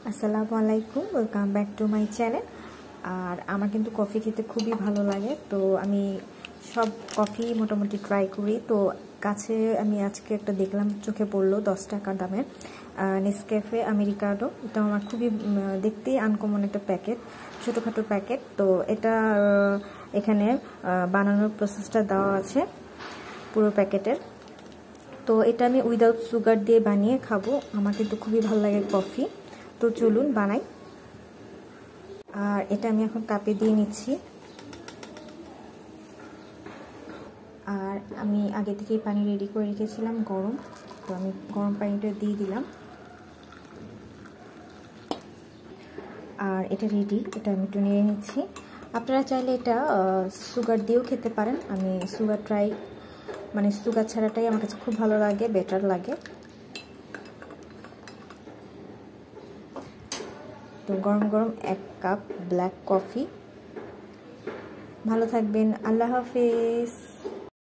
আসসালামু আলাইকুম, welcome back to my channel. আর আমার কিন্তু কফি খেতে খুবই ভালো লাগে, তো আমি সব কফি মোটামুটি ট্রাই করি। তো কাছে আমি আজকে একটা দেখলাম, চোখে পড়লো 10 টাকা দামের নেসক্যাফে আমেরিকানো। এটা আমার খুবই দেখতেই আনকমন একটা প্যাকেট, ছোটোখাটো প্যাকেট। তো এটা এখানে বানানোর প্রসেসটা দেওয়া আছে পুরো প্যাকেটের। তো এটা আমি উইদাউট সুগার দিয়ে বানিয়ে খাবো, আমার কিন্তু খুবই ভালো লাগে কফি। তো চলুন বানাই। আর এটা আমি এখন কাপে দিয়ে নিচ্ছি। আর আমি আগে থেকেই পানি রেডি করে রেখেছিলাম গরম, তো আমি গরম পানিটা দিয়ে দিলাম। আর এটা রেডি, এটা আমি একটু নিয়ে নিচ্ছি। আপনারা চাইলে এটা সুগার দিয়েও খেতে পারেন। আমি সুগার সুগার ছাড়াটাই আমার কাছে খুব ভালো লাগে, বেটার লাগে। তো গরম গরম 1 কাপ ব্ল্যাক কফি। ভালো থাকবেন, আল্লাহ হাফেজ।